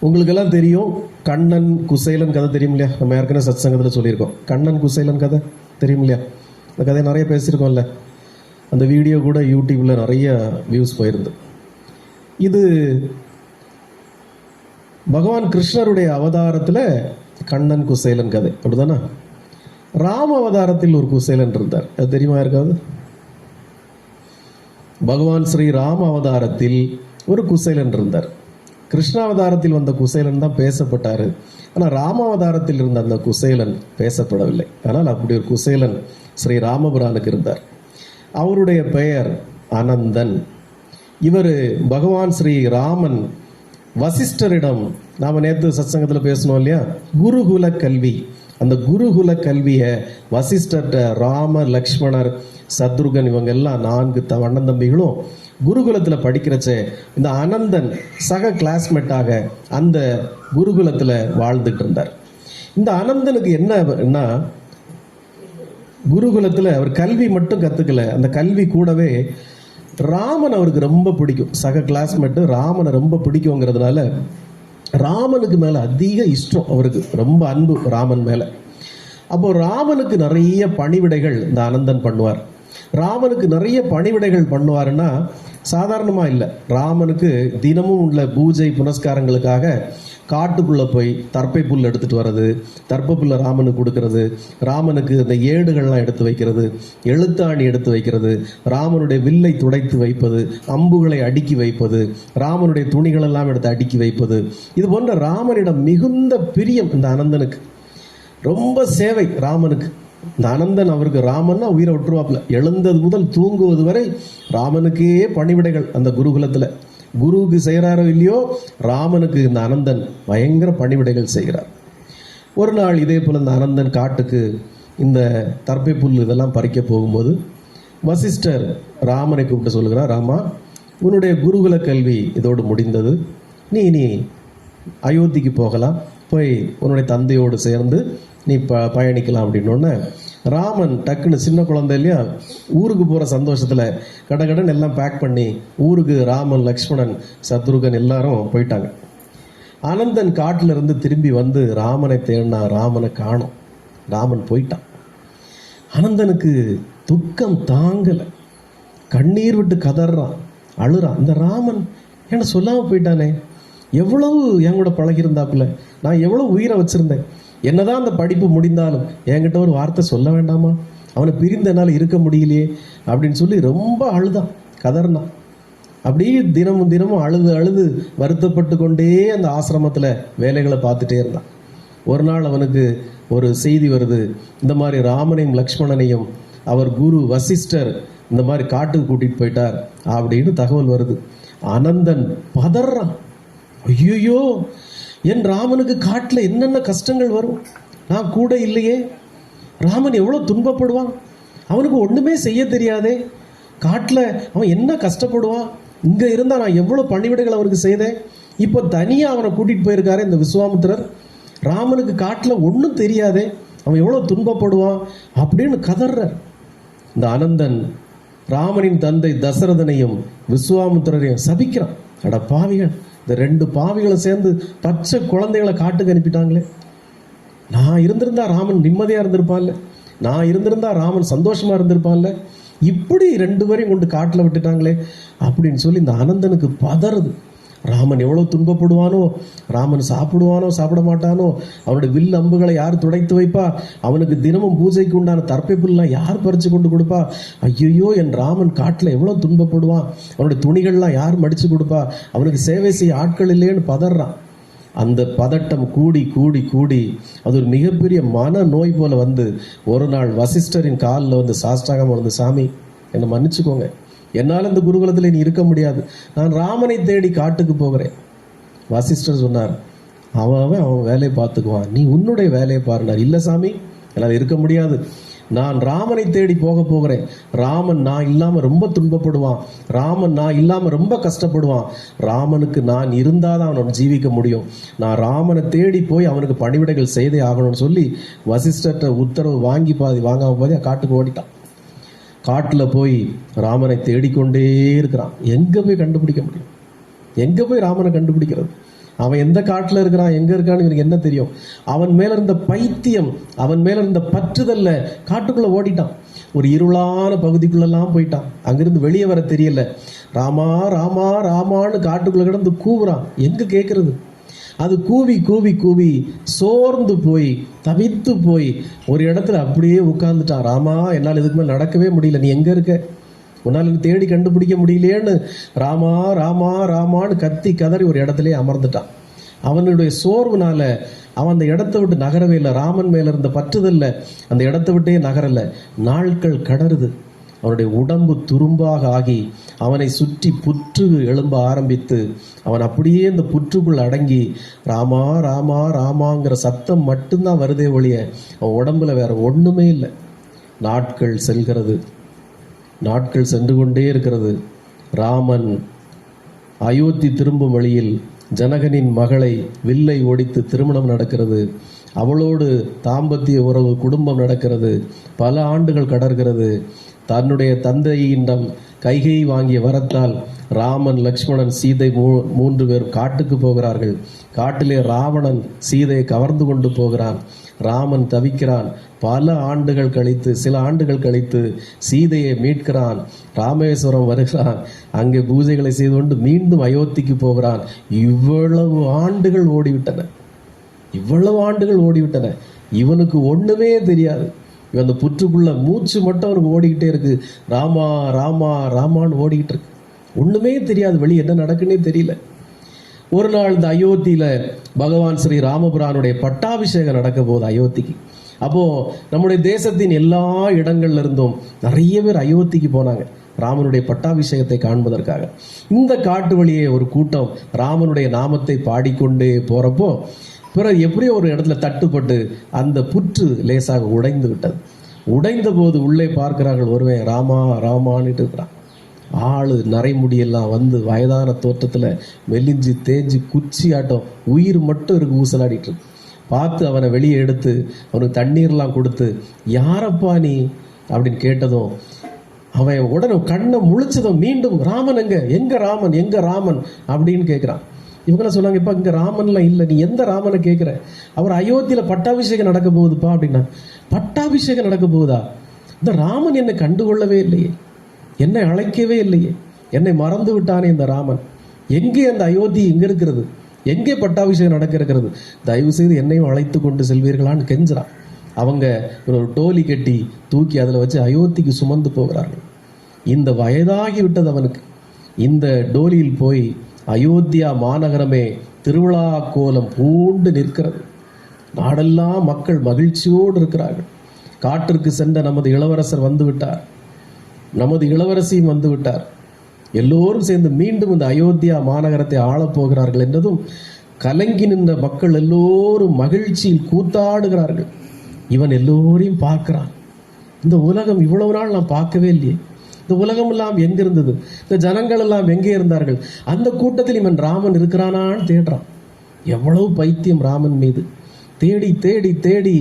உங்களுக்கெல்லாம் தெரியும், கண்ணன் குசேலன் கதை தெரியும் இல்லையா? நம்ம ஏற்கனவே சத் சங்கத்தில் சொல்லியிருக்கோம். கண்ணன் குசேலன் கதை தெரியும் இல்லையா? அந்த கதையை நிறைய பேசியிருக்கோம்ல. அந்த வீடியோ கூட யூடியூப்பில் நிறைய வியூஸ் போயிருந்து. இது பகவான் கிருஷ்ணருடைய அவதாரத்தில் கண்ணன் குசேலன் கதை, அப்படிதானே? ராம அவதாரத்தில் ஒரு குசேலன் இருந்தார், அது தெரியுமா இருக்காது? பகவான் ஸ்ரீ ராம அவதாரத்தில் ஒரு குசேலன் இருந்தார். கிருஷ்ணாவதாரத்தில் வந்த குசேலன் தான் பேசப்பட்டாரு. ஆனால் ராமாவதாரத்தில் இருந்த அந்த குசேலன் பேசப்படவில்லை. ஆனால் அப்படி ஒரு குசேலன் ஸ்ரீ ராமபுரானுக்கு இருந்தார். அவருடைய பெயர் அனந்தன். இவர் பகவான் ஸ்ரீ ராமன் வசிஷ்டரிடம், நாம் நேற்று சத்சங்கத்தில் பேசணும் இல்லையா, குருகுல கல்வி, அந்த குருகுல கல்வியை வசிஷ்டர்கிட்ட ராம, லக்ஷ்மணர், சத்ருகன் இவங்க எல்லாம் 4 அண்ணன் தம்பிகளும் குருகுலத்தில் படிக்கிறச்சே இந்த அனந்தன் சக கிளாஸ்மேட்டாக அந்த குருகுலத்தில் வாழ்ந்துட்டு இருந்தார். இந்த அனந்தனுக்கு என்னன்னா, குருகுலத்தில் அவர் கல்வி மட்டும் கற்றுக்கல, அந்த கல்வி கூடவே ராமன் அவருக்கு ரொம்ப பிடிக்கும். சக கிளாஸ்மேட்டு ராமனை ரொம்ப பிடிக்குங்கிறதுனால ராமனுக்கு மேலே அதிக இஷ்டம், அவருக்கு ரொம்ப அன்பு ராமன் மேலே. அப்போ ராமனுக்கு நிறைய பணிவிடைகள் இந்த அனந்தன் பண்ணுவார். ராமனுக்கு நிறைய பணிவிடைகள் பண்ணுவாருன்னா சாதாரணமாக இல்லை. ராமனுக்கு தினமும் உள்ள பூஜை புனஸ்காரங்களுக்காக காட்டுக்குள்ளே போய் தர்ப்பை புல் எடுத்துகிட்டு வர்றது, தர்ப்ப புல்லை ராமனுக்கு கொடுக்கறது, ராமனுக்கு இந்த ஏடுகள்லாம் எடுத்து வைக்கிறது, எழுத்தாணி எடுத்து வைக்கிறது, ராமனுடைய வில்லை துடைத்து வைப்பது, அம்புகளை அடுக்கி வைப்பது, ராமனுடைய துணிகளெல்லாம் எடுத்து அடுக்கி வைப்பது, இது போன்ற ராமனிடம் மிகுந்த பிரியம் இந்த அனந்தனுக்கு. ரொம்ப சேவை ராமனுக்கு. இந்த அனந்தன் அவருக்கு ராமன்னா உயிரை விட்டுருவாப்புல. எழுந்தது முதல் தூங்குவது வரை ராமனுக்கே பணிவிடைகள். அந்த குருகுலத்தில் குருவுக்கு செய்கிறாரோ இல்லையோ, ராமனுக்கு இந்த அனந்தன் பயங்கர பணிவிடைகள் செய்கிறார். ஒரு நாள் இதே போல் இந்த அனந்தன் காட்டுக்கு இந்த தர்ப்பை புல் இதெல்லாம் பறிக்க போகும்போது வசிஷ்டர் ராமனை கூப்பிட்டு சொல்லுகிறார், ராமா, உன்னுடைய குருகுல கல்வி இதோடு முடிந்தது, நீ அயோத்திக்கு போகலாம், போய் உன்னுடைய தந்தையோடு சேர்ந்து நீ பயணிக்கலாம் அப்படின்னோடனே ராமன் டக்குன்னு, சின்ன குழந்தை இல்லையா, ஊருக்கு போகிற சந்தோஷத்தில் கடகடன் எல்லாம் பேக் பண்ணி ஊருக்கு ராமன், லக்ஷ்மணன், சத்ருகன் எல்லாரும் போயிட்டாங்க. அனந்தன் காட்டில் இருந்து திரும்பி வந்து ராமனை தேடினா, ராமனை காணோம், ராமன் போயிட்டான். அனந்தனுக்கு துக்கம் தாங்கலை, கண்ணீர் விட்டு கதறான், அழுறான். இந்த ராமன் என்ன சொல்லாமல் போயிட்டானே, எவ்வளவு என் கூட பழகியிருந்தாப்புல, நான் எவ்வளோ உயிரை வச்சுருந்தேன், என்னதான் அந்த படிப்பு முடிந்தாலும் என்கிட்ட ஒரு வார்த்தை சொல்ல வேண்டாமா, அவனை பிரிந்த என்னால் இருக்க முடியலையே அப்படின்னு சொல்லி ரொம்ப அழுதான், கதறினான். அப்படியே தினமும் அழுது வருத்தப்பட்டு கொண்டே அந்த ஆசிரமத்தில் வேலைகளை பார்த்துட்டே இருந்தான். ஒரு நாள் அவனுக்கு ஒரு செய்தி வருது, இந்த மாதிரி ராமனையும் லக்ஷ்மணனையும் அவர் குரு வசிஷ்டர் இந்த மாதிரி காட்டுக்கு கூட்டிகிட்டு போயிட்டார் அப்படின்னு தகவல் வருது. அனந்தன் பதறான், ஐயோ, என் ராமனுக்கு காட்டில் என்னென்ன கஷ்டங்கள் வரும், நான் கூட இல்லையே, ராமன் எவ்வளோ துன்பப்படுவான், அவனுக்கு ஒன்றுமே செய்ய தெரியாதே, காட்டில் அவன் என்ன கஷ்டப்படுவான், இங்கே இருந்தால் நான் எவ்வளோ பணிவிடைகள் அவனுக்கு செய்தேன், இப்போ தனியாக அவனை கூட்டிகிட்டு போயிருக்காரு இந்த விஸ்வாமித்திரர், ராமனுக்கு காட்டில் ஒன்றும் தெரியாதே, அவன் எவ்வளோ துன்பப்படுவான் அப்படின்னு கதறார். இந்த அனந்தன் ராமனின் தந்தை தசரதனையும் விஸ்வாமித்திரரையும் சபிக்கிறான். அட பாவிகள், இந்த 2 பாவிகளும் சேர்ந்து பச்சை குழந்தைகளை காட்டுக்கு அனுப்பிட்டாங்களே, நான் இருந்திருந்தா ராமன் நிம்மதியாக இருந்திருப்பான்ல, நான் இருந்திருந்தா ராமன் சந்தோஷமாக இருந்திருப்பான்ல, இப்படி 2 பேரையும் கொண்டு காட்டில் விட்டுட்டாங்களே அப்படின்னு சொல்லி இந்த அனந்தனுக்கு பதறுது. ராமன் எவ்வளோ துன்பப்படுவானோ, ராமன் சாப்பிடுவானோ சாப்பிட மாட்டானோ, அவனுடைய வில் அம்புகளை யார் துடைத்து வைப்பா, அவனுக்கு தினமும் பூஜைக்கு உண்டான தர்ப்பை புல்லாம் யார் பறித்து கொண்டு கொடுப்பா, ஐயோ என் ராமன் காட்டில் எவ்வளோ துன்பப்படுவான், அவனுடைய துணிகள்லாம் யார் மடித்து கொடுப்பா, அவனுக்கு சேவை செய்ய ஆட்கள் இல்லையேன்னு பதறான். அந்த பதட்டம் கூடி கூடி கூடி அது ஒரு மிகப்பெரிய மன நோய் போல வந்து ஒரு நாள் வசிஷ்டரின் காலில் வந்து சாஷ்டாகமாக வந்து, சாமி என்னை மன்னிச்சுக்கோங்க, என்னால் இந்த குருகுலத்தில் நீ இருக்க முடியாது, நான் ராமனை தேடி காட்டுக்கு போகிறேன். வசிஷ்டர் சொன்னார், அவன் வேலையை பார்த்துக்குவான், நீ உன்னுடைய வேலையை பாருனார். இல்லை சாமி, என்னால் இருக்க முடியாது, நான் ராமனை தேடி போகிறேன், ராமன் நான் இல்லாமல் ரொம்ப துன்பப்படுவான், ராமன் நான் இல்லாமல் ரொம்ப கஷ்டப்படுவான், ராமனுக்கு நான் இருந்தால் தான் அவனை ஜீவிக்க முடியும், நான் ராமனை தேடி போய் அவனுக்கு பணிவிடைகள் செய்தே ஆகணும்னு சொல்லி வசிஷ்டர்கிட்ட உத்தரவு வாங்கி வாங்காம போதே காட்டுக்கு ஓடிட்டான். காட்டில் போய் ராமனை தேடிக்கொண்டே இருக்கிறான். எங்கே போய் கண்டுபிடிக்க முடியும், எங்கே போய் ராமனை கண்டுபிடிக்கிறது? அவன் எந்த காட்டுல இருக்கிறான், எங்க இருக்கான்னு இவனுக்கு என்ன தெரியும்? அவன் மேல இருந்த பைத்தியம், அவன் மேல இருந்த பற்றுதல்ல காட்டுக்குள்ள ஓடிட்டான். ஒரு இருளான பகுதிக்குள்ளெல்லாம் போயிட்டான். அங்கிருந்து வெளியே வர தெரியல. ராமா ராமா ராமான்னு காட்டுக்குள்ள கிடந்து கூவுறான். எங்க கேட்கறது? அது கூவி கூவி கூவி சோர்ந்து போய் தவித்து போய் ஒரு இடத்துல அப்படியே உட்கார்ந்துட்டான். ராமா, என்னால் இதுக்கு மேல் நடக்கவே முடியல, நீ எங்க இருக்க? உன்னால் தேடி கண்டுபிடிக்க முடியலையேன்னு ராமா ராமா ராமான்னு கத்தி கதறி ஒரு இடத்துல அமர்ந்துட்டான். அவனுடைய சோர்வுனால அவன் அந்த இடத்தை விட்டு நகரவே இல்லை. ராமன் மேல இருந்த பற்றுதல்ல அந்த இடத்தை விட்டே நகரல. நாட்கள் கடறுது. அவனுடைய உடம்பு துரும்பாக ஆகி அவனை சுற்றி புற்று எழும்ப ஆரம்பித்து அவன் அப்படியே இந்த புற்றுக்குள் அடங்கி ராமா ராமா ராமாங்கிற சத்தம் மட்டும்தான் வருதே ஒழிய அவன் உடம்புல வேற ஒண்ணுமே இல்லை. நாட்கள் செல்கிறது. நாட்கள் சென்று கொண்டே இருக்கிறது. ராமன் அயோத்தி திரும்பும் வழியில் ஜனகனின் மகளை வில்லை ஒடித்து திருமணம் நடக்கிறது. அவளோடு தாம்பத்திய உறவு குடும்பம் நடக்கிறது. பல ஆண்டுகள் கடற்கிறது. தன்னுடைய தந்தையிடம் கைகை வாங்கிய வரத்தால் ராமன், லக்ஷ்மணன், சீதை 3 பேர் காட்டுக்கு போகிறார்கள். காட்டிலே ராவணன் சீதையை கவர்ந்து கொண்டு போகிறான். ராமன் தவிக்கிறான். பல ஆண்டுகள் கழித்து, சில ஆண்டுகள் கழித்து சீதையை மீட்கிறான். ராமேஸ்வரம் வருகிறான். அங்கே பூஜைகளை செய்து கொண்டு மீண்டும் அயோத்திக்கு போகிறான். இவ்வளவு ஆண்டுகள் ஓடிவிட்டன. இவனுக்கு ஒண்ணுமே தெரியாது. இவன் அந்த புற்றுக்குள்ள மூச்சு மட்டும் அவனுக்கு ஓடிக்கிட்டே இருக்கு. ராமா ராமா ராமான்னு ஓடிக்கிட்டு இருக்கு. ஒண்ணுமே தெரியாது, வெளியே என்ன நடக்குன்னே தெரியல. ஒரு நாள் இந்த அயோத்தியில பகவான் ஸ்ரீ ராமபுரானுடைய பட்டாபிஷேகம் நடக்க போகுது அயோத்திக்கு. அப்போ நம்முடைய தேசத்தின் எல்லா இடங்கள்ல இருந்தும் நிறைய பேர் அயோத்திக்கு போனாங்க ராமனுடைய பட்டாபிஷேகத்தை காண்பதற்காக. இந்த காட்டு வழியே ஒரு கூட்டம் ராமனுடைய நாமத்தை பாடிக்கொண்டே போறப்போ பிறகு எப்படியோ ஒரு இடத்துல தட்டுப்பட்டு அந்த புற்று லேசாக உடைந்து விட்டது. உடைந்த போது உள்ளே பார்க்கிறார்கள், ஒருவன் ராமா ராமான்னு இருக்கிறான். ஆளு நரைமுடியெல்லாம் வந்து வயதான தோற்றத்துல மெலிஞ்சு தேஞ்சு குச்சி ஆட்டம், உயிர் மட்டும் இருக்கு, ஊசலாடிட்டு இருக்கு. பார்த்து அவனை வெளியே எடுத்து அவனுக்கு தண்ணீர்லாம் கொடுத்து, யாரப்பா நீ அப்படின்னு கேட்டதும் அவன் உடனே கண்ணை முழிச்சதும் மீண்டும் ராமன் எங்க ராமன் எங்க ராமன் அப்படின்னு கேட்கிறான். இவங்களாம் சொன்னாங்க, இப்ப இங்க ராமன்லாம் இல்லை, நீ எந்த ராமனை கேட்கிற? அவர் அயோத்தியில பட்டாபிஷேகம் நடக்க போகுதுப்பா அப்படின்னா. பட்டாபிஷேகம் நடக்க போகுதா? இந்த ராமன் என்னை கண்டுகொள்ளவே இல்லையே, என்னை அழைக்கவே இல்லையே, என்னை மறந்து விட்டானே இந்த ராமன். எங்கே அந்த அயோத்தி எங்க இருக்கிறது? எங்கே பட்டாபிஷேகம் நடக்க இருக்கிறது? தயவு செய்து என்னையும் அழைத்து கொண்டு செல்வீர்களான்னு கெஞ்சுறான். அவங்க ஒரு டோலி கட்டி தூக்கி அதில் வச்சு அயோத்திக்கு சுமந்து போகிறார்கள். இந்த வயதாகி விட்டது அவனுக்கு. இந்த டோலியில் போய் அயோத்தியா மாநகரமே திருவிழா கோலம் பூண்டு நிற்கிறது. நாடெல்லாம் மக்கள் மகிழ்ச்சியோடு இருக்கிறார்கள். காட்டிற்கு சென்ற நமது இளவரசர் வந்து விட்டார், நமது இளவரசியும் வந்து விட்டார். எல்லோரும் சேர்ந்து மீண்டும் இந்த அயோத்தியா மாநகரத்தை ஆளப்போகிறார்கள் என்றதும் கலங்கி நின்ற மக்கள் எல்லோரும் மகிழ்ச்சியில் கூத்தாடுகிறார்கள். இவன் எல்லோரையும் பார்க்கிறான். இந்த உலகம் இவ்வளவு நாள் நான் பார்க்கவே இல்லையே, இந்த உலகம் எல்லாம் எங்க இருந்தது, இந்த ஜனங்கள் எல்லாம் எங்கே இருந்தார்கள், அந்த கூட்டத்தில் இவன் ராமன் இருக்கிறானான்னு தேடுறான். எவ்வளவு பைத்தியம் ராமன் மீது. தேடி தேடி தேடி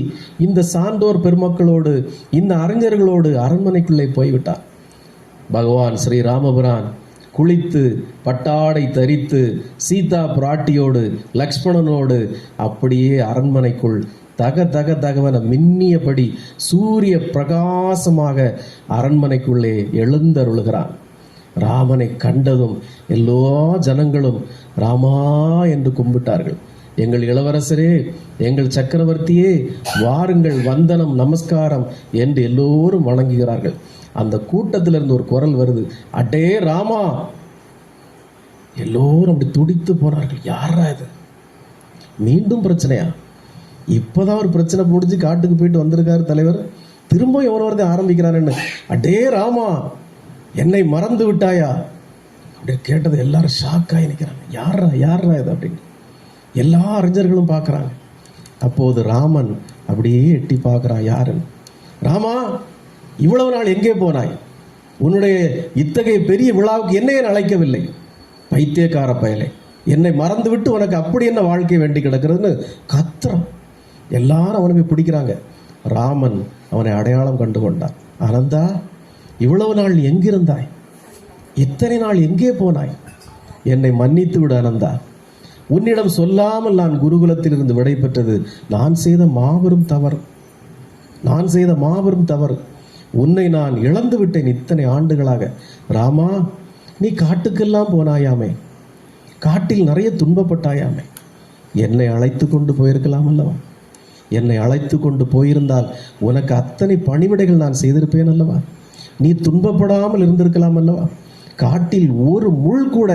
இந்த சான்றோர் பெருமக்களோடு இந்த அறிஞர்களோடு அரண்மனைக்குள்ளே போய்விட்டார். பகவான் ஸ்ரீ ராமபுரான் குளித்து பட்டாடை தரித்து சீதா பிராட்டியோடு லக்ஷ்மணனோடு அப்படியே அரண்மனைக்குள் தக தக தகவன மின்னியபடி சூரிய பிரகாசமாக அரண்மனைக்குள்ளே எழுந்தருளுகிறான். ராமனை கண்டதும் எல்லா ஜனங்களும் ராமா என்று கும்பிட்டார்கள். எங்கள் இளவரசரே, எங்கள் சக்கரவர்த்தியே, வாருங்கள், வந்தனம் நமஸ்காரம் என்று எல்லோரும் வணங்குகிறார்கள். அந்த கூட்டத்திலிருந்து ஒரு குரல் வருது, அடே ராமா. எல்லோரும் அப்படி துடித்து போனார்கள். யாரா இது? மீண்டும் பிரச்சனையா? இப்பதான் ஒரு பிரச்சனை முடிஞ்சு காட்டுக்கு போயிட்டு வந்திருக்காரு தலைவர், திரும்ப எவனோ வரதை ஆரம்பிக்கிறாருன்னு. அடே ராமா, என்னை மறந்து விட்டாயா அப்படின்னு கேட்டது எல்லாரும் ஷாக் ஆகி நிற்கிறாங்க. யாரா யாரா இது அப்படின்னு எல்லா அறிஞர்களும் பார்க்குறாங்க. அப்போது ராமன் அப்படியே எட்டி பார்க்குறான், யாருன்னு. ராமா, இவ்வளவு நாள் எங்கே போனாய்? உன்னுடைய இத்தகைய பெரிய விழாவுக்கு என்னையே அழைக்கவில்லை. பைத்தியக்கார பயலை, என்னை மறந்து விட்டு உனக்கு அப்படி என்ன வாழ்க்கை வேண்டி கிடக்கிறதுன்னு கத்துறான். எல்லாரும் அவனை பிடிக்கிறாங்க. ராமன் அவனை அடையாளம் கண்டு கொண்டான். ஆனந்தா, இவ்வளவு நாள் எங்கிருந்தாய்? இத்தனை நாள் எங்கே போனாய்? என்னை மன்னித்து விடு ஆனந்தா. உன்னிடம் சொல்லாமல் நான் குருகுலத்தில் இருந்து விடை பெற்றது நான் செய்த மாபெரும் தவறு. உன்னை நான் இழந்து விட்டேன் இத்தனை ஆண்டுகளாக. ராமா, நீ காட்டுக்கெல்லாம் போனாயாமே, காட்டில் நிறைய துன்பப்பட்டாயாமே, என்னை அழைத்து கொண்டு போயிருக்கலாம் அல்லவா? என்னை அழைத்து கொண்டு போயிருந்தால் உனக்கு அத்தனை பணிவிடைகள் நான் செய்திருப்பேன் அல்லவா? நீ துன்பப்படாமல் இருந்திருக்கலாம் அல்லவா? காட்டில் ஒரு முள் கூட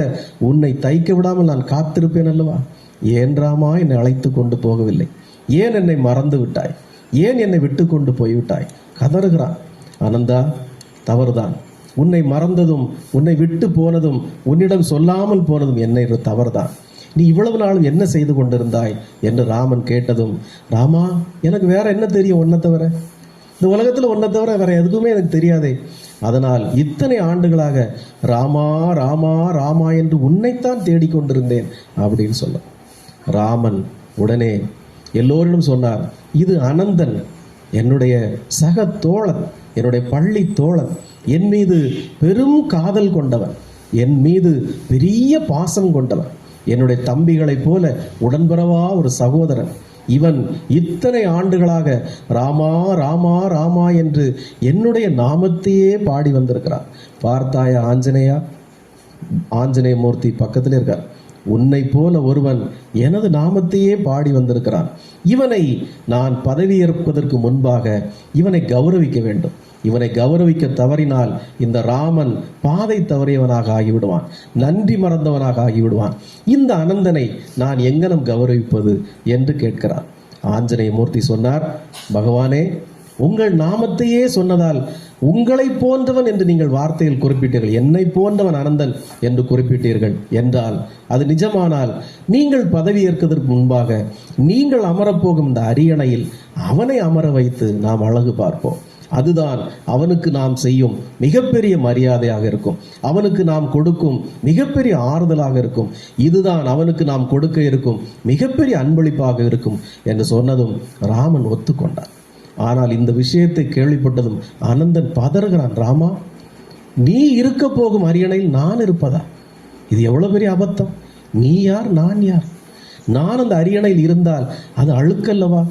உன்னை தைக்க விடாமல் நான் காத்திருப்பேன் அல்லவா? ஏன் ராமா என்னை அழைத்து கொண்டு போகவில்லை? ஏன் என்னை மறந்து விட்டாய்? ஏன் என்னை விட்டு கொண்டு போய்விட்டாய்? கதறுகிறான். ஆனந்தா, தவறுதான். உன்னை மறந்ததும் உன்னை விட்டு போனதும் உன்னிடம் சொல்லாமல் போனதும் என்னை தவறுதான். நீ இவ்வளவு நாளும் என்ன செய்து கொண்டிருந்தாய் என்று ராமன் கேட்டதும், ராமா, எனக்கு வேற என்ன தெரியும்? உன்னை தவிர, இந்த உலகத்தில் உன்னை தவிர வேற எதுக்குமே எனக்கு தெரியாதே. அதனால் இத்தனை ஆண்டுகளாக ராமா ராமா ராமா என்று உன்னைத்தான் தேடிக்கொண்டிருந்தேன் அப்படின்னு சொல்ல ராமன் உடனே எல்லோரிடம் சொன்னார், இது அனந்தன், என்னுடைய சக தோழன், என்னுடைய பள்ளி தோழன், என் மீது பெரும் காதல் கொண்டவன், என் மீது பெரிய பாசம் கொண்டவன், என்னுடைய தம்பிகளைப் போல உடன்பிறவா ஒரு சகோதரன். இவன் இத்தனை ஆண்டுகளாக ராமா ராமா ராமா என்று என்னுடைய நாமத்தையே பாடி வந்திருக்கிறான். பார்த்தாயா ஆஞ்சநேயா? ஆஞ்சநேய மூர்த்தி பக்கத்தில் இருக்கார். உன்னை போல ஒருவன் எனது நாமத்தையே பாடி வந்திருக்கிறான். இவனை நான் பதவியேற்பதற்கு முன்பாக இவனை கௌரவிக்க வேண்டும். இவனை கௌரவிக்க தவறினால் இந்த ராமன் பாதை தவறியவனாக ஆகிவிடுவான், நன்றி மறந்தவனாக ஆகிவிடுவான். இந்த அனந்தனை நான் எங்கனம் கௌரவிப்பது என்று கேட்கிறான். ஆஞ்சநேய மூர்த்தி சொன்னார், பகவானே, உங்கள் நாமத்தையே சொன்னதால் உங்களை போன்றவன் என்று நீங்கள் வார்த்தையில் குறிப்பிட்டீர்கள், என்னை போன்றவன் அனந்தன் என்று குறிப்பிட்டீர்கள் என்றால் அது நிஜமானால் நீங்கள் பதவி ஏற்கதற்கு முன்பாக நீங்கள் அமரப்போகும் இந்த அரியணையில் அவனை அமர வைத்து நாம் அழகு பார்ப்போம். அதுதான் அவனுக்கு நாம் செய்யும் மிகப்பெரிய மரியாதையாக இருக்கும், அவனுக்கு நாம் கொடுக்கும் மிகப்பெரிய ஆறுதலாக இருக்கும், இதுதான் அவனுக்கு நாம் கொடுக்க இருக்கும் மிகப்பெரிய அன்பளிப்பாக இருக்கும் என்று சொன்னதும் ராமன் ஒத்துக்கொண்டான். ஆனால் இந்த விஷயத்தை கேள்விப்பட்டதும் அனந்தன் பதறுகிறான். ராமா, நீ இருக்க போகும் அரியணையில் நான் இருப்பதா? இது எவ்வளவு பெரிய அபத்தம்! நீ யார், நான் யார்? நான் அந்த அரியணையில் இருந்தால் அது அழுக்கல்லவா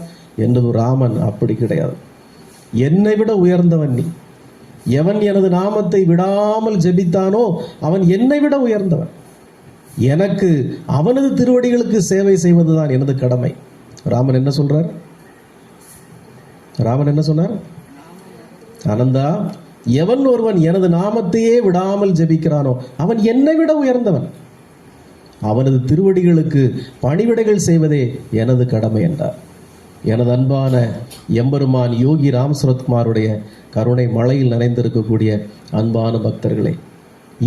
என்றது ராமன். அப்படி கிடையாது. என்னை விட உயர்ந்தவன் நீ. எவன் எனது நாமத்தை விடாமல் ஜெபித்தானோ அவன் என்னை விட உயர்ந்தவன். எனக்கு அவனது திருவடிகளுக்கு சேவை செய்வதுதான் எனது கடமை. ராமன் என்ன சொல்றார்? ராமன் என்ன சொன்னார்? ஆனந்தா, எவன் ஒருவன் எனது நாமத்தையே விடாமல் ஜெபிக்கிறானோ அவன் என்னை விட உயர்ந்தவன். அவனது திருவடிகளுக்கு பணிவிடைகள் செய்வதே எனது கடமை என்றார். எனது அன்பான எம்பெருமான் யோகி ராம் சரத்குமாருடைய கருணை மழையில் நனைந்திருக்கக்கூடிய அன்பான பக்தர்களே,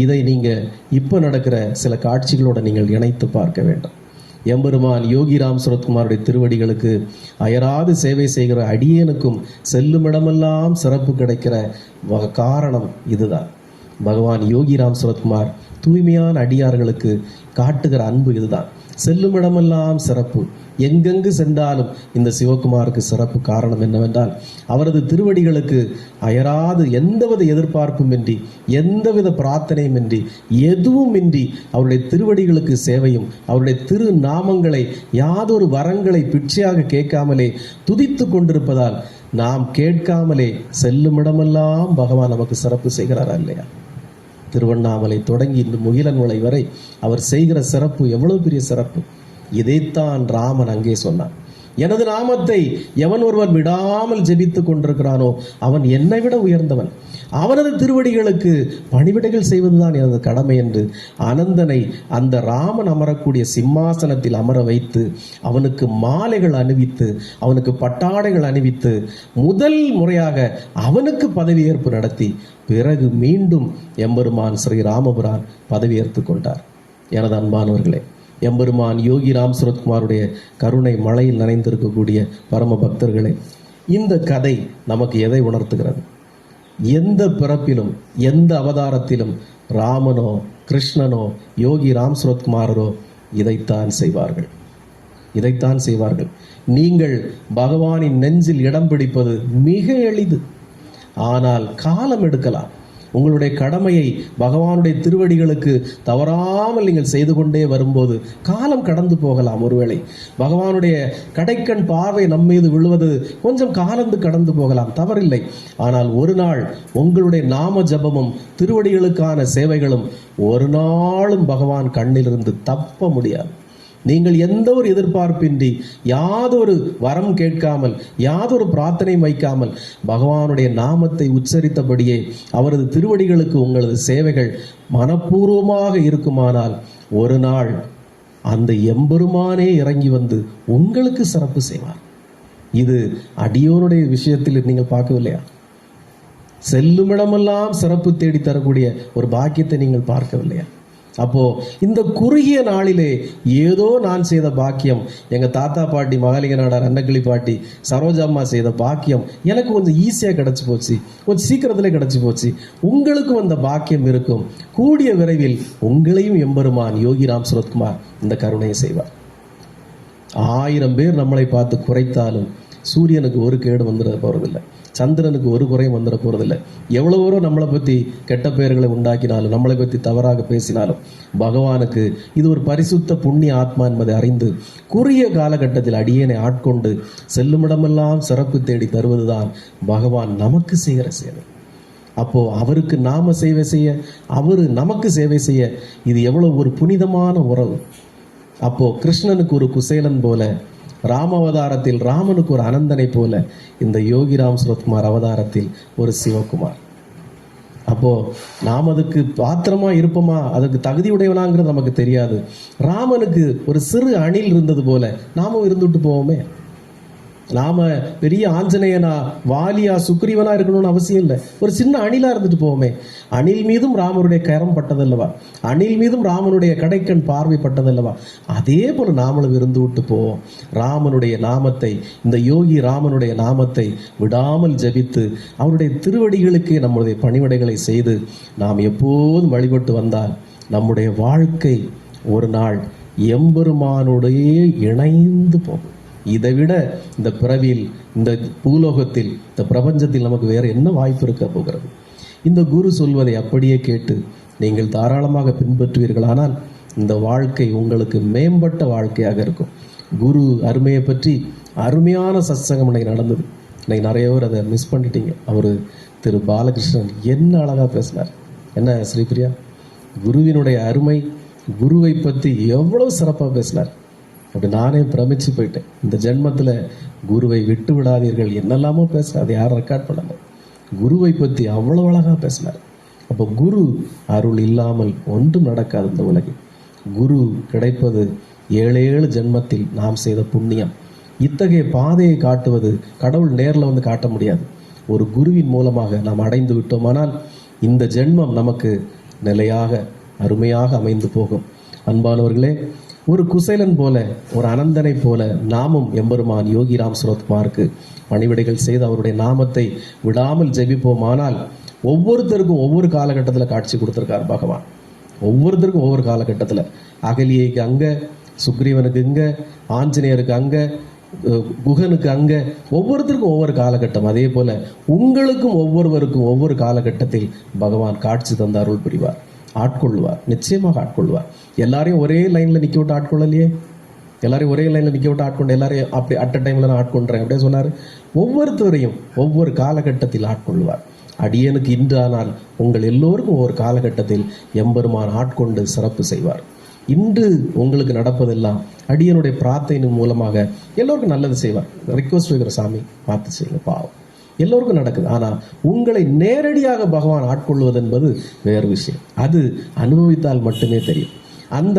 இதை நீங்கள் இப்போ நடக்கிற சில காட்சிகளோடு நீங்கள் இணைத்து பார்க்க வேண்டும். எம்பெருமான் யோகி ராம் சரத்குமாருடைய திருவடிகளுக்கு அயராது சேவை செய்கிற அடியேனுக்கும் செல்லுமிடமெல்லாம் சிறப்பு கிடைக்கிற காரணம் இதுதான். பகவான் யோகி ராம் சரத்குமார் தூய்மையான அடியார்களுக்கு காட்டுகிற அன்பு இதுதான். செல்லுமிடமெல்லாம் சிறப்பு. எங்கெங்கு சென்றாலும் இந்த சிவகுமாருக்கு சிறப்பு. காரணம் என்னவென்றால் அவரது திருவடிகளுக்கு அயராது எந்தவித எதிர்பார்ப்பும் இன்றி, எந்தவித பிரார்த்தனையும் இன்றி, எதுவும் இன்றி அவருடைய திருவடிகளுக்கு சேவையும், அவருடைய திரு நாமங்களை யாதொரு வரங்களை பிச்சையாக கேட்காமலே துதித்து கொண்டிருப்பதால் நாம் கேட்காமலே செல்லுமிடமெல்லாம் பகவான் நமக்கு சிறப்பு செய்கிறாரா இல்லையா? திருவண்ணாமலை தொடங்கி இந்த முகிலன்மலை வரை அவர் செய்கிற சிறப்பு எவ்வளவு பெரிய சிறப்பு! இதைத்தான் ராமன் அங்கே சொன்னான். எனது நாமத்தை எவன் ஒருவன் விடாமல் ஜெபித்துக் கொண்டிருக்கிறானோ அவன் என்னை விட உயர்ந்தவன். அவனது திருவடிகளுக்கு பணிவிடைகள் செய்வதுதான் எனது கடமை என்று அனந்தனை அந்த ராமன் அமரக்கூடிய சிம்மாசனத்தில் அமர வைத்து அவனுக்கு மாலைகள் அணிவித்து, அவனுக்கு பட்டாடைகள் அணிவித்து, முதல் முறையாக அவனுக்கு பதவியேற்பு நடத்தி பிறகு மீண்டும் எம்பெருமான் ஸ்ரீ ராமபுரான் பதவியேற்று கொண்டார். எனது அன்பானவர்களே, எம்பெருமான் யோகி ராம் சரத்குமாருடைய கருணை மழையில் நனைந்திருக்கக்கூடிய பரம பக்தர்களே, இந்த கதை நமக்கு எதை உணர்த்துகிறது? எந்த பிறப்பிலும் எந்த அவதாரத்திலும் ராமனோ கிருஷ்ணனோ யோகி ராம் சரத்குமாரோ இதைத்தான் செய்வார்கள், இதைத்தான் செய்வார்கள். நீங்கள் பகவானின் நெஞ்சில் இடம் பிடிப்பது மிக எளிது. ஆனால் காலம் எடுக்கலாம். உங்களுடைய கடமையை பகவானுடைய திருவடிகளுக்கு தவறாமல் நீங்கள் செய்து கொண்டே வரும்போது காலம் கடந்து போகலாம். ஒருவேளை பகவானுடைய கடைக்கண் பார்வை நம்மீது விழுவது கொஞ்சம் காலந்து கடந்து போகலாம், தவறில்லை. ஆனால் ஒரு நாள் உங்களுடைய நாம ஜபமும் திருவடிகளுக்கான சேவைகளும் ஒரு நாளும் பகவான் கண்ணிலிருந்து தப்ப முடியாது. நீங்கள் எந்த ஒரு எதிர்பார்ப்பின்றி, யாதொரு வரம் கேட்காமல், யாதொரு பிரார்த்தனை வைக்காமல் பகவானுடைய நாமத்தை உச்சரித்தபடியே அவரது திருவடிகளுக்கு உங்களது சேவைகள் மனப்பூர்வமாக இருக்குமானால் ஒரு நாள் அந்த எம்பெருமானே இறங்கி வந்து உங்களுக்கு சிறப்பு செய்வார். இது அடியோனுடைய விஷயத்தில் நீங்கள் பார்க்கவில்லையா? செல்லுமிடமெல்லாம் சிறப்பு தேடி தரக்கூடிய ஒரு பாக்கியத்தை நீங்கள் பார்க்கவில்லையா? அப்போ இந்த குறுகிய நாளிலே ஏதோ நான் செய்த பாக்கியம், எங்க தாத்தா பாட்டி மகாலிங்க நாடார், அன்னக்கிளி பாட்டி, சரோஜாம்மா செய்த பாக்கியம் எனக்கு கொஞ்சம் ஈஸியா கிடைச்சு போச்சு, கொஞ்சம் சீக்கிரத்திலே கிடைச்சு போச்சு. உங்களுக்கும் அந்த பாக்கியம் இருக்கும். கூடிய விரைவில் உங்களையும் எம்பெருமான் யோகிராம் சுரத்குமார் இந்த கருணையை செய்வார். 1000 பேர் நம்மளை பார்த்து குறைத்தாலும் சூரியனுக்கு ஒரு கேடு வந்துட போறதில்லை, சந்திரனுக்கு ஒரு குறையும் வந்துட போறதில்லை. எவ்வளவோ நம்மளை பற்றி கெட்ட பெயர்களை உண்டாக்கினாலும், நம்மளை பற்றி தவறாக பேசினாலும் பகவானுக்கு இது ஒரு பரிசுத்த புண்ணிய ஆத்மா என்பதை அறிந்து குறுகிய காலகட்டத்தில் அடியேனை ஆட்கொண்டு செல்லுமிடமெல்லாம் சிறப்பு தேடி தருவதுதான் பகவான் நமக்கு செய்கிற சேவை. அப்போ அவருக்கு நாம சேவை செய்ய, அவரு நமக்கு சேவை செய்ய, இது எவ்வளவு ஒரு புனிதமான உறவு. அப்போ கிருஷ்ணனுக்கு ஒரு குசேலன் போல, ராம அவதாரத்தில் ராமனுக்கு ஒரு அனந்தனை போல, இந்த யோகிராம் சுரத்குமார் அவதாரத்தில் ஒரு சிவகுமார். அப்போ நாம் அதுக்கு பாத்திரமா இருப்போமா, அதுக்கு தகுதியுடையவனாங்கிறது நமக்கு தெரியாது. ராமனுக்கு ஒரு சிறு அணில் இருந்தது போல நாமும் இருந்துட்டு போவோமே. நாம பெரிய ஆஞ்சநேயனா, வாலியா, சுக்ரீவனா இருக்கணும்னு அவசியம் இல்லை. ஒரு சின்ன அணிலா இருந்துட்டு போவோமே. அணில் மீதும் ராமனுடைய கரம் பட்டதல்லவா, அணில் மீதும் ராமனுடைய கடைக்கண் பார்வை பட்டதல்லவா. அதே போல நாமளும் இருந்து விட்டு போவோம். ராமனுடைய நாமத்தை, இந்த யோகி ராமனுடைய நாமத்தை விடாமல் ஜபித்து அவருடைய திருவடிகளுக்கு நம்முடைய பணிவிடைகளை செய்து நாம் எப்போதும் வழிபட்டு வந்தால் நம்முடைய வாழ்க்கை ஒரு நாள் எம்பெருமானுடைய இணைந்து போகும். இதை விட இந்த பிறவியில், இந்த பூலோகத்தில், இந்த பிரபஞ்சத்தில் நமக்கு வேற என்ன வாய்ப்பு இருக்க போகிறது? இந்த குரு சொல்வதை அப்படியே கேட்டு நீங்கள் தாராளமாக பின்பற்றுவீர்களானால் இந்த வாழ்க்கை உங்களுக்கு மேம்பட்ட வாழ்க்கையாக இருக்கும். குரு அருமையை பற்றி அருமையான சத்சங்கம் இன்னைக்கு நடந்தது. இன்னைக்கு நிறைய பேர் அதை மிஸ் பண்ணிட்டீங்க. அவர் திரு பாலகிருஷ்ணன் என்ன அழகாக பேசினார். என்ன ஸ்ரீபிரியா, குருவினுடைய அருமை, குருவை பற்றி எவ்வளவு சிறப்பாக பேசினார். அப்படி நானே பிரமிச்சு போயிட்டேன். இந்த ஜென்மத்தில் குருவை விட்டு விடாதீர்கள் என்னெல்லாமோ பேசுகிறார். அதை யாரும் ரெக்கார்ட் பண்ணல. குருவை பற்றி அவ்வளோ அழகாக பேசினார். அப்போ குரு அருள் இல்லாமல் ஒன்றும் நடக்காது இந்த உலகில். குரு கிடைப்பது 7 ஜென்மத்தில் நாம் செய்த புண்ணியம். இத்தகைய பாதையை காட்டுவது கடவுள் நேரில் வந்து காட்ட முடியாது. ஒரு குருவின் மூலமாக நாம் அடைந்து விட்டோமானால் இந்த ஜென்மம் நமக்கு நிலையாக அருமையாக அமைந்து போகும். அன்பானவர்களே, ஒரு குசேலன் போல, ஒரு அனந்தனை போல நாமும் எம்பெருமான் யோகிராம் சுரத்குமாருக்கு பணிவிடைகள் செய்து அவருடைய நாமத்தை விடாமல் ஜெபிப்போமானால் ஒவ்வொருத்தருக்கும் ஒவ்வொரு காலகட்டத்தில் காட்சி கொடுத்துருக்கார் பகவான். ஒவ்வொருத்தருக்கும் ஒவ்வொரு காலகட்டத்தில், அகலியைக்கு அங்கே, சுக்ரீவனுக்கு இங்கே, ஆஞ்சநேயருக்கு அங்கே, குகனுக்கு அங்கே, ஒவ்வொருத்தருக்கும் ஒவ்வொரு காலகட்டம். அதே போல உங்களுக்கும் ஒவ்வொருவருக்கும் ஒவ்வொரு காலகட்டத்தில் பகவான் காட்சி தந்து அருள் புரிவார், ஆட்கொள்வார், நிச்சயமாக ஆட்கொள்வார். எல்லாரையும் ஒரே லைன்ல நிக்க விட்டு ஆட்கொள்ளலையே. எல்லாரையும் ஒரே லைன்ல நிக்க விட்டு ஆட்கொண்டு எல்லாரையும் அப்படி அட் அ டைம்ல நான் ஆட்கொள்றேன் அப்படியே சொன்னாரு. ஒவ்வொருத்தரையும் ஒவ்வொரு காலகட்டத்தில் ஆட்கொள்வார். அடியனுக்கு இன்று ஆனால் உங்கள் எல்லோருக்கும் ஒவ்வொரு காலகட்டத்தில் எம்பெருமான் ஆட்கொண்டு சிறப்பு செய்வார். இன்று உங்களுக்கு நடப்பதெல்லாம் அடியனுடைய பிரார்த்தனை மூலமாக எல்லோருக்கும் நல்லது செய்வார். ரிக்வஸ்ட் வைக்கிற சாமி பார்த்து செய்யுங்க, பாவம் எல்லோருக்கும் நடக்குது. ஆனால் உங்களை நேரடியாக பகவான் ஆட்கொள்வது என்பது வேறு விஷயம். அது அனுபவித்தால் மட்டுமே தெரியும். அந்த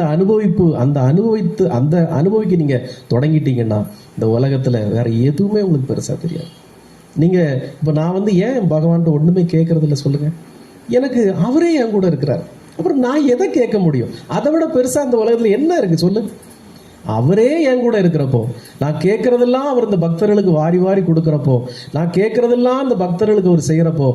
அனுபவிக்க நீங்கள் தொடங்கிட்டீங்கன்னா இந்த உலகத்தில் வேற எதுவுமே உங்களுக்கு பெருசாக தெரியாது. நீங்கள் இப்போ நான் ஏன் பகவான்கிட்ட ஒன்றுமே கேட்கறது இல்லை சொல்லுங்கள். எனக்கு அவரே என் கூட இருக்கிறார். அப்புறம் நான் எதை கேட்க முடியும்? அதை விட பெருசாக இந்த உலகத்தில் என்ன இருக்குது சொல்லுங்க? அவரே என் கூட இருக்கிறப்போ, நான் கேட்கறதெல்லாம் அவர் இந்த பக்தர்களுக்கு வாரி வாரி கொடுக்குறப்போ, நான் கேட்கறதெல்லாம் இந்த பக்தர்களுக்கு அவர் செய்கிறப்போ,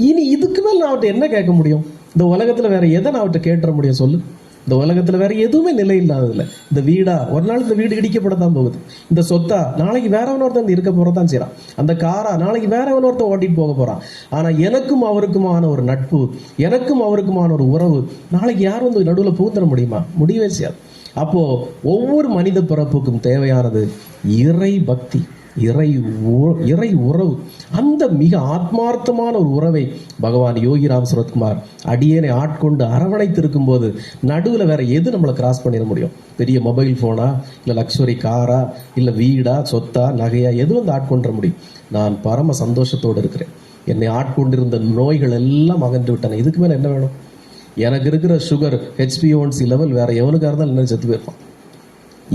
இனி இதுக்கு மேல் நான் அவர்கிட்ட என்ன கேட்க முடியும்? இந்த உலகத்தில் வேற எதை நான் அவர்கிட்ட கேட்டுற முடியும் சொல்லு? இந்த உலகத்துல வேற எதுவுமே நிலை இல்லாததுல இந்த வீடா, ஒரு நாள் இந்த வீடு இடிக்கப்படத்தான் போகுது. இந்த சொத்தா, நாளைக்கு வேற ஒருத்தன் இருக்க போறதான் செய்யறான். அந்த காரா, நாளைக்கு வேற ஒருத்தன் ஓட்டிட்டு போக போறான். ஆனா எனக்கும் அவருக்குமான ஒரு நட்பு, எனக்கும் அவருக்குமான ஒரு உறவு நாளைக்கு யாரும் வந்து நடுவில் புகுந்துட முடியுமா? முடியவே செய்யாது. அப்போ ஒவ்வொரு மனித பிறப்புக்கும் தேவையானது இறை பக்தி, இறை உறவு. அந்த மிக ஆத்மார்த்தமான ஒரு உறவை பகவான் யோகிராம் சுரத்குமார் அடியேனை ஆட்கொண்டு அரவணைத்திருக்கும் போது நடுவில் வேற எது நம்மளை கிராஸ் பண்ணிட முடியும்? பெரிய மொபைல் போனா, இல்லை லக்ஸுரி காரா, இல்லை வீடா, சொத்தா, நகையா, எது வந்து ஆட்கொண்ட முடியும்? நான் பரம சந்தோஷத்தோடு இருக்கிறேன். என்னை ஆட்கொண்டிருந்த நோய்கள் எல்லாம் அகன்று விட்டன. இதுக்கு மேல என்ன வேணும்? எனக்கு இருக்கிற சுகர் HbA1c லெவல் வேற எவனுக்காக இருந்தாலும் என்ன செத்து போயிருப்பான்.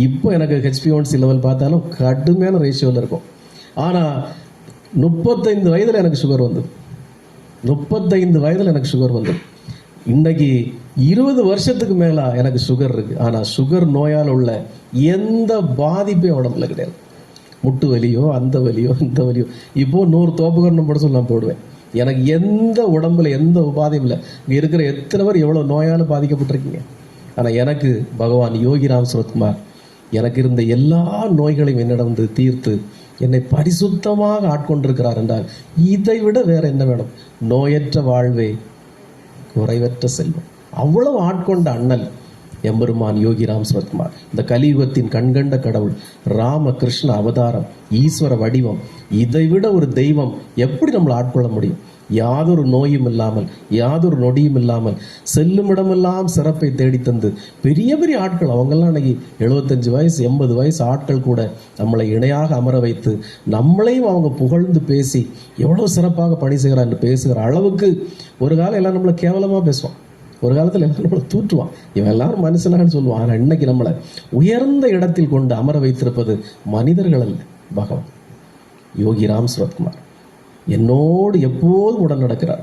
இப்போ எனக்கு HbA1c லெவல் பார்த்தாலும் கடுமையான ரேஷியோவில் இருக்கும். ஆனால் 35 வயதில் எனக்கு சுகர் வந்தது. 35 வயதில் எனக்கு சுகர் வந்தது. இன்னைக்கு 20 வருஷத்துக்கு மேலே எனக்கு சுகர் இருக்கு. ஆனால் சுகர் நோயால் உள்ள எந்த பாதிப்பும் உடம்புல கிடையாது. முட்டு வலியோ, அந்த வலியோ, இந்த வலியோ, இப்போ 100 தோப்புகரணம் போட சொல்ல நான் போடுவேன். எனக்கு எந்த உடம்புல எந்த உபாதையும் இல்லை. இங்கே இருக்கிற எத்தனை பேர் எவ்வளோ நோயால் பாதிக்கப்பட்டிருக்கீங்க. ஆனால் எனக்கு பகவான் யோகிராம் சுரத்குமார் எனக்கு இருந்த எல்லா நோய்களையும் என்னிடம் வந்து தீர்த்து என்னை பரிசுத்தமாக ஆட்கொண்டிருக்கிறார் என்றால் இதை விட வேற என்ன வேணும்? நோயற்ற வாழ்வே குறைவற்ற செல்வம். அவ்வளவு ஆட்கொண்ட அண்ணல் எம்பெருமான் யோகிராம் சுரத்குமார். இந்த கலியுகத்தின் கண்கண்ட கடவுள், ராம கிருஷ்ண அவதாரம், ஈஸ்வர வடிவம். இதை விட ஒரு தெய்வம் எப்படி நம்மளை ஆட்கொள்ள முடியும்? யாதொரு நோயும் இல்லாமல், யாதொரு நொடியும் இல்லாமல், செல்லுமிடமெல்லாம் சிறப்பை தேடித்தந்து பெரிய பெரிய ஆட்கள், அவங்கெல்லாம் இன்னைக்கு 75 வயசு 80 வயசு ஆட்கள் கூட நம்மளை இணையாக அமர வைத்து நம்மளையும் அவங்க புகழ்ந்து பேசி எவ்வளவு சிறப்பாக பணி செய்கிறான்னு பேசுகிற அளவுக்கு ஒரு காலம் எல்லாம் நம்மளை கேவலமாக பேசுவான். ஒரு காலத்தில் எல்லாம் நம்மளை தூற்றுவான். இவன் எல்லாரும் மனுஷனான்னு சொல்லுவான். ஆனால் இன்னைக்கு நம்மளை உயர்ந்த இடத்தில் கொண்டு அமர வைத்திருப்பது மனிதர்கள் அல்ல, பகவான் யோகிராம் சுரத்குமார். என்னோடு எப்போதும் உடன் நடக்கிறார்.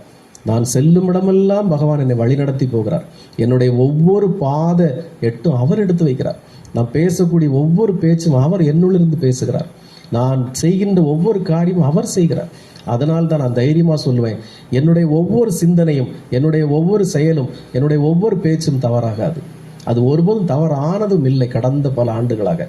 நான் செல்லும் இடமெல்லாம் பகவான் என்னை வழிநடத்தி போகிறார். என்னுடைய ஒவ்வொரு பாத எட்டும் அவர் எடுத்து வைக்கிறார். நான் பேசக்கூடிய ஒவ்வொரு பேச்சும் அவர் என்னுள்ளிருந்து பேசுகிறார். நான் செய்கின்ற ஒவ்வொரு காரியமும் அவர் செய்கிறார். அதனால் தான் நான் தைரியமாக சொல்லுவேன், என்னுடைய ஒவ்வொரு சிந்தனையும், என்னுடைய ஒவ்வொரு செயலும், என்னுடைய ஒவ்வொரு பேச்சும் தவறாகாது. அது ஒருபோதும் தவறானதும் இல்லை. கடந்த பல ஆண்டுகளாக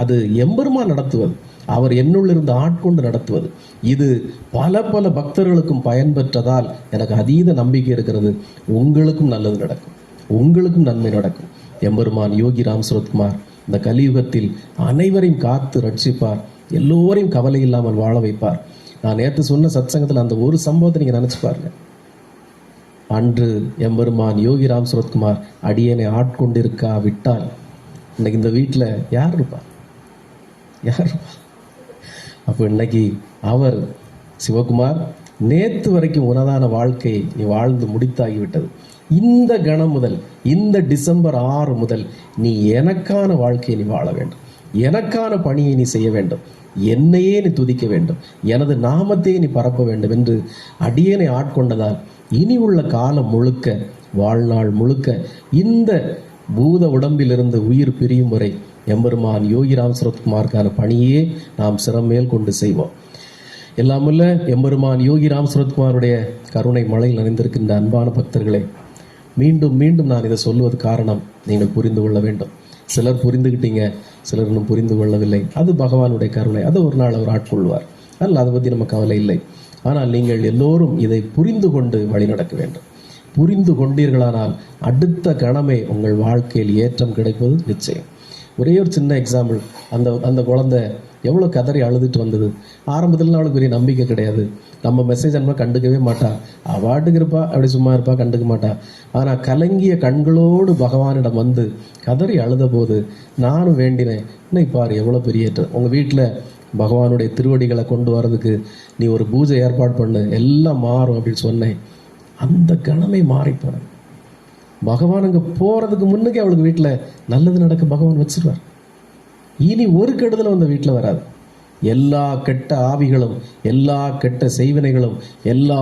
அது எம்பெருமான் நடத்துவது, அவர் என்னுள் இருந்து ஆட்கொண்டு நடத்துவது. இது பல பல பக்தர்களுக்கும் பயன்பெற்றதால் எனக்கு அதீத நம்பிக்கை இருக்கிறது. உங்களுக்கும் நல்லது நடக்கும், உங்களுக்கும் நன்மை நடக்கும். எம்பெருமான் யோகிராம் சுரத்குமார் இந்த கலியுகத்தில் அனைவரையும் காத்து ரட்சிப்பார். எல்லோரையும் கவலை இல்லாமல் வாழ வைப்பார். நான் நேற்று சொன்ன சத்சங்கத்தில் அந்த ஒரு சம்பவத்தை நீங்கள் நினச்சி பாருங்க. அன்று எம்பெருமான் யோகிராம் சுரத்குமார் அடியனை ஆட்கொண்டிருக்கா விட்டால் இன்னைக்கு இந்த வீட்டில் யார் இருப்பா? யார்? அப்போ இன்னைக்கு அவர், சிவகுமார், நேற்று வரைக்கும் உனதான வாழ்க்கையை நீ வாழ்ந்து முடித்தாகிவிட்டது. இந்த கணம் முதல், இந்த டிசம்பர் 6 முதல் நீ எனக்கான வாழ்க்கையை நீ வாழ வேண்டும். எனக்கான பணியை நீ செய்ய வேண்டும். என்னையே நீ துதிக்க வேண்டும். எனது நாமத்தையே நீ பரப்ப வேண்டும் என்று அடியனை ஆட்கொண்டதால் இனி உள்ள காலம் முழுக்க, வாழ்நாள் முழுக்க இந்த பூத உடம்பிலிருந்து உயிர் பிரியும் வரை எம்பெருமான் யோகிராம் சுரத்குமாருக்கான பணியே நாம் சிறமேல் கொண்டு செய்வோம். எல்லாமுள்ள எம்பெருமான் யோகிராம் சுரத்குமாருடைய கருணை மழையில் நனைந்திருக்கின்ற அன்பான பக்தர்களே, மீண்டும் மீண்டும் நான் இதை சொல்வது காரணம் நீங்கள் புரிந்து கொள்ள வேண்டும். சிலர் புரிந்துக்கிட்டீங்க, சிலர் இன்னும் புரிந்து கொள்ளவில்லை. அது பகவானுடைய கருணை. அதை ஒரு நாள் அவர் ஆட்கொள்வார். அதனால் அதை பற்றி நம்ம கவலை இல்லை. ஆனால் நீங்கள் எல்லோரும் இதை புரிந்து கொண்டு வழிநடக்க வேண்டும். புரிந்து கொண்டீர்களானால் அடுத்த கணமே உங்கள் வாழ்க்கையில் ஏற்றம் கிடைப்பது நிச்சயம். ஒரே ஒரு சின்ன எக்ஸாம்பிள். அந்த குழந்தை எவ்வளோ கதறி அழுதுட்டு வந்தது. ஆரம்பத்தில் அவளுக்கு பெரிய நம்பிக்கை கிடையாது. நம்ம மெசேஜ் அனுப்ப கண்டுக்கவே மாட்டா, அவாட்டுக்கு இருப்பா, அப்படி சும்மா இருப்பா, கண்டுக்க மாட்டா. ஆனால் கலங்கிய கண்களோடு பகவானிடம் வந்து கதறி அழுத போது நானும் வேண்டினேன், இன்னைக்கு பாரு எவ்வளோ பெரிய உங்கள் வீட்டில் பகவானுடைய திருவடிகளை கொண்டு வர்றதுக்கு நீ ஒரு பூஜை ஏற்பாடு பண்ணு, எல்லாம் மாறும் அப்படின்னு சொன்னேன். அந்த கணமே மாறி போனேன். பகவான் அங்கே போகிறதுக்கு முன்னுக்கே அவளுக்கு வீட்டில் நல்லது நடக்க பகவான் வச்சிருவார். இனி ஒரு கெடுதலும் அந்த வீட்டில் வராது. எல்லா கெட்ட ஆவிகளும், எல்லா கெட்ட செய்வினைகளும், எல்லா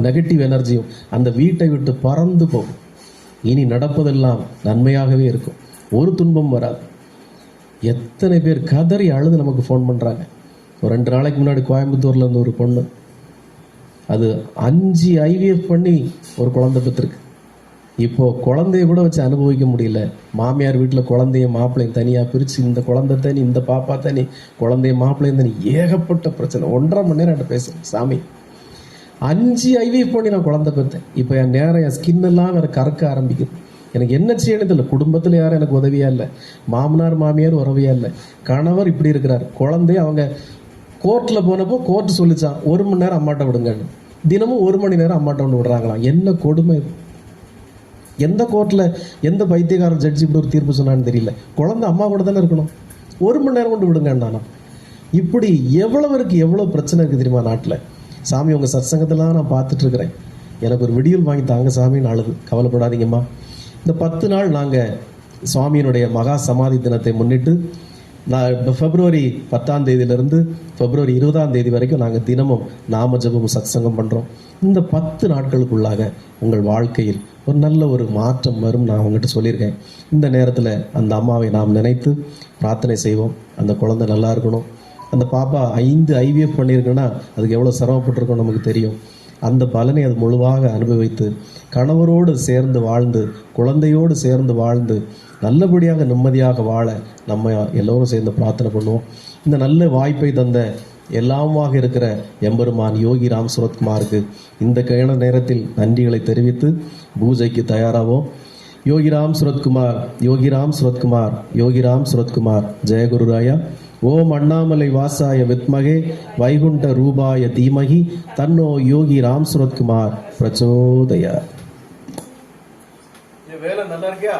நெகட்டிவ் எனர்ஜியும் அந்த வீட்டை விட்டு பறந்து போகும். இனி நடப்பதெல்லாம் நன்மையாகவே இருக்கும். ஒரு துன்பம் வராது. எத்தனை பேர் கதறி அழுது நமக்கு ஃபோன் பண்ணுறாங்க. ஒரு 2 நாளைக்கு முன்னாடி கோயம்புத்தூரில் இருந்து ஒரு பொண்ணு, அது 5 IVF பண்ணி ஒரு குழந்தை பெற்றிருக்கு. இப்போ குழந்தைய கூட வச்சு அனுபவிக்க முடியல. மாமியார் வீட்டில் குழந்தையும் மாப்பிள்ளையும் தனியாக பிரித்து, இந்த குழந்தை தனி, இந்த பாப்பா தனி, குழந்தைய மாப்பிள்ளையும் தனி, ஏகப்பட்ட பிரச்சனை. 1.5 மணி நேரம் என்கிட்ட பேசுகிறேன். சாமி 5 ஐவிஎஃப் பண்ணி நான் குழந்தை பெற்றேன். இப்போ என் நேரம் என் ஸ்கின்னெல்லாம் வேறு கறக்க ஆரம்பிக்குது. எனக்கு என்ன செய்யணும் தெரியல. குடும்பத்தில் யாரும் எனக்கு உதவியா இல்லை, மாமனார் மாமியார் உறவியா இல்லை, கணவர் இப்படி இருக்கிறார். குழந்தைய அவங்க கோர்ட்டில் போனப்போ கோர்ட்டு சொல்லிச்சான் 1 மணி நேரம் அம்மாட்ட விடுங்கன்னு. தினமும் 1 மணி நேரம் அம்மாட்ட கொண்டு விடுறாங்களாம். என்ன கொடுமை இது! எந்த கோர்ட்டில் எந்த பைத்தியக்காரர் ஜட்ஜி இப்படி ஒரு தீர்ப்பு சொன்னான்னு தெரியல. குழந்தை அம்மா கூட தானே இருக்கணும், 1 மணி நேரம் கொண்டு விடுங்கண்ணா. இப்படி எவ்வளவுக்கு எவ்வளோ பிரச்சனை இருக்குது தெரியுமா நாட்டில். சாமி உங்கள் சத்சங்கத்தெல்லாம் நான் பார்த்துட்டு இருக்கிறேன். எனக்கு ஒரு விடியல் வாங்கி தாங்க சாமின்னு அழுது. கவலைப்படாதீங்கம்மா. இந்த 10 நாள் நாங்கள் சுவாமியினுடைய மகா சமாதி தினத்தை முன்னிட்டு பிப்ரவரி 10ஆம் தேதியிலிருந்து பிப்ரவரி 20ஆம் தேதி வரைக்கும் நாங்கள் தினமும் நாம ஜபம் சத்சங்கம் பண்ணுறோம். இந்த 10 நாட்களுக்குள்ளாக உங்கள் வாழ்க்கையில் ஒரு நல்ல ஒரு மாற்றம் வரும் நான் உங்கள்கிட்ட சொல்லியிருக்கேன். இந்த நேரத்தில் அந்த அம்மாவை நாம் நினைத்து பிரார்த்தனை செய்வோம். அந்த குழந்தை நல்லா இருக்கணும். அந்த பாப்பா 5 ஐவிஎஃப் பண்ணியிருக்குன்னா அதுக்கு எவ்வளோ சிரமப்பட்டிருக்கோம் நமக்கு தெரியும். அந்த பலனை அது முழுவாக அனுபவித்து கணவரோடு சேர்ந்து வாழ்ந்து குழந்தையோடு சேர்ந்து வாழ்ந்து நல்லபடியாக நிம்மதியாக வாழ நம்ம எல்லோரும் சேர்ந்து பிரார்த்தனை பண்ணுவோம். இந்த நல்ல வாய்ப்பை தந்த எல்லாமாக இருக்கிற எம்பெருமான் யோகி ராம் சுரத்குமாருக்கு இந்த கண நேரத்தில் நன்றிகளை தெரிவித்து பூஜைக்கு தயாராவோம். யோகிராம் சுரத்குமார், யோகிராம் சுரத்குமார், யோகிராம் சுரத்குமார். ஜெயகுருராயா. ஓம் அண்ணாமலை வாசாய வித்மகே வைகுண்ட ரூபாய தீமகி தன்னோ யோகி ராம் சுரத்குமார் பிரச்சோதயா. வேலை நல்லா இருக்கியா?